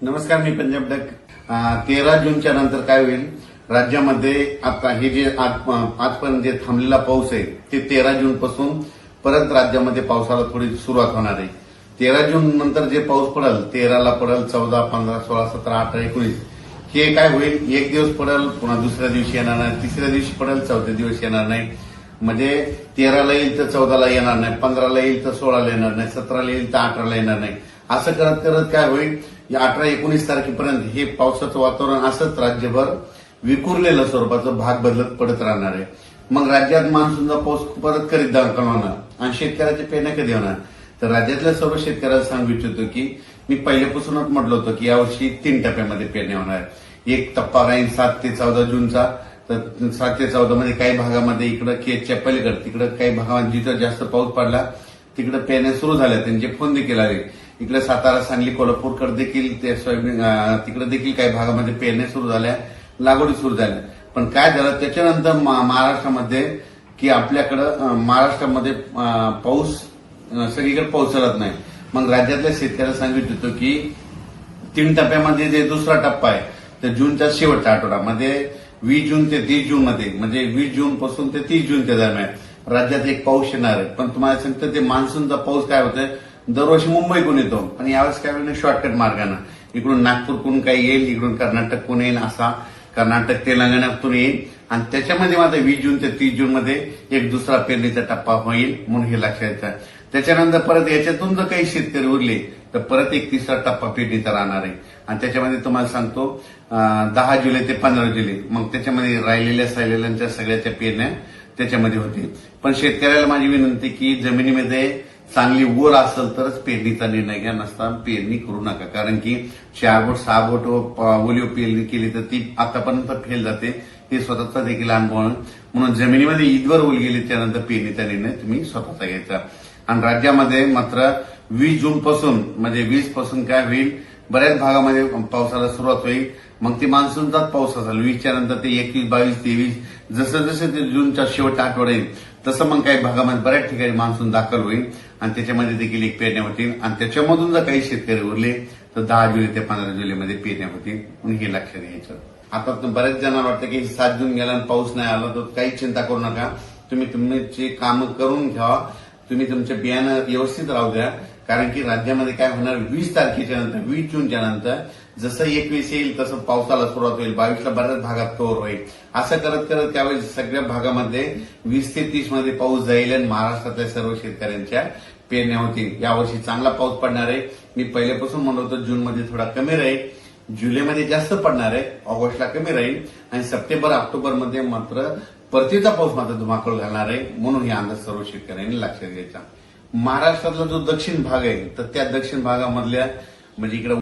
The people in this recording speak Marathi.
नमस्कार, मी पंजाब डक. 13 जूनच्या नंतर काय होईल राज्यामध्ये? आता हे जे आजपर्यंत जे थांबलेला पाऊस आहे ते 13 जून पासून परत राज्यामध्ये पावसाला थोडी सुरुवात होणार आहे. 13 जून नंतर जे पाऊस पडेल, 13 ला पडेल, 14, 15, 16, 17, 18, 19 हे काय होईल, एक दिवस पडेल, पुन्हा दुसऱ्या दिवशी येणार नाही, तिसऱ्या दिवशी पडेल, चौथ्या दिवशी येणार नाही. म्हणजे 13 ला येईल तर 14 ला येणार नाही, 15 ला येईल तर 16 ला येणार नाही, 17 ला येईल तर 18 ला येणार नाही. असं करत करत काय होईल, या 18-19 तारखेपर्यंत हे पावसाचं वातावरण असंच राज्यभर विखुरलेलं स्वरूपाचं भाग बदलत पडत राहणार आहे. मग राज्यात मान्सूनचा पाऊस परत करीत दाखल होणार आणि शेतकऱ्याचे पेरण्या कधी होणार? तर राज्यातल्या सर्व शेतकऱ्याला सांगू इच्छितो की मी पहिल्यापासूनच म्हटलं होतं की यावर्षी 3 टप्प्यामध्ये पेरण्या होणार. एक टप्पा राहील 7 ते 14 जूनचा. तर 7 ते 14 मध्ये काही भागामध्ये इकडं केजच्या पलीकडे तिकडे काही भागामध्ये जिथं जास्त पाऊस पडला तिकडे पेरण्या सुरू झाल्या, त्यांचे फोन देखील आले. इकडे सातारा, सांगली, कोल्हापूरकडे देखील ते सोयाबीन तिकडे देखील काही भागामध्ये पेरण्या सुरू झाल्या, लागवडी सुरू झाल्या. पण काय झालं त्याच्यानंतर महाराष्ट्रामध्ये की आपल्याकडं महाराष्ट्रामध्ये पाऊस सगळीकडे पाऊस चालत नाही. मग राज्यातल्या शेतकऱ्याला सांगितलं होतं की 3 टप्प्यामध्ये जे दुसरा टप्पा आहे तर जूनच्या शेवटच्या आठवड्यामध्ये 20 जून ते 30 जून मध्ये, म्हणजे 20 जून पासून ते 30 जूनच्या दरम्यान राज्यात एक पाऊस येणार आहे. पण तुम्हाला सांगतो ते मान्सूनचा पाऊस काय होतोय, दरवर्षी मुंबईकडून येतो पण यावेळेस काय होईल शॉर्टकट मार्गानं इकडून नागपूरकडून काही येईल, इकडून कर्नाटककडून येईल, असा कर्नाटक तेलंगणातून येईल आणि त्याच्यामध्ये मात्र 20 जून ते 30 जून मध्ये एक दुसरा पेरणीचा टप्पा होईल म्हणून हे लक्षात येतं. त्याच्यानंतर परत याच्यातून जर काही शेतकरी उरले तर परत एक तिसरा टप्पा पेरणीचा राहणार आहे. आणि त्याच्यामध्ये तुम्हाला सांगतो 10 जुलै ते 15 जुलै मग त्याच्यामध्ये राहिलेल्या सगळ्याच्या पेरण्या त्याच्यामध्ये होतील. पण शेतकऱ्याला माझी विनंती की जमिनीमध्ये चांगली ओल असेल तरच पेरणीचा निर्णय घ्या, नसता पेरणी करू नका. कारण की 4 बोट 6 बोट ओलीव पेरणी केली तर ती आतापर्यंत फेल जाते, हे स्वतःचा देखील अनुभव आहे. म्हणून जमिनीमध्ये ईदवर ओल गेली त्यानंतर पेरणीचा निर्णय तुम्ही स्वतःचा घ्यायचा. आणि राज्यामध्ये मात्र 20 जून पासून म्हणजे 20 पासून काय होईल, बऱ्याच भागामध्ये पावसाला सुरुवात होईल. मग ती मान्सूनचाच पाऊस असेल. 20च्या नंतर ते 21, 22, 23 जसं जसं ते जूनच्या शेवटच्या आठवडा येईल तसं मग काही भागामध्ये बऱ्याच ठिकाणी मान्सून दाखल होईल आणि त्याच्यामध्ये देखील एक पेरण्या होतील. आणि त्याच्यामधून जर काही शेतकरी उरले तर 10 जुलै ते 15 जुलैमध्ये पेरण्या होतील म्हणून हे लक्षात घ्यायचं. आता बऱ्याच जणांना वाटतं की 7 जून गेला आणि पाऊस नाही आला तर काही चिंता करू नका. तुम्ही तुमची कामं करून घ्या, तुम्ही तुमचे बियाणं व्यवस्थित राहू द्या. कारण की राज्यामध्ये काय होणार, 20 तारखेच्या नंतर 20 जूनच्या नंतर जसं 21 येईल तसं पावसाला सुरुवात होईल. 22ला बऱ्याच भागात कव्हर होईल. असं करत करत त्यावेळेस सगळ्या भागामध्ये 20 ते 30 मध्ये पाऊस जाईल आणि महाराष्ट्रातल्या सर्व शेतकऱ्यांच्या पेरण्या होतील. यावर्षी चांगला पाऊस पडणार आहे. मी पहिल्यापासून म्हणत होतो जूनमध्ये थोडा कमी राहील, जुलैमध्ये जास्त पडणार आहे, ऑगस्टला कमी राहील आणि सप्टेंबर ऑक्टोबरमध्ये मात्र परतीचा पाऊस मात्र धुमाकूळ घालणार आहे. म्हणून हे अंदाज सर्व शेतकऱ्यांनी लक्षात घ्यायचा. महाराष्ट्रातला जो दक्षिण भाग आहे तर त्या दक्षिण भागामधल्या म्हणजे इकडे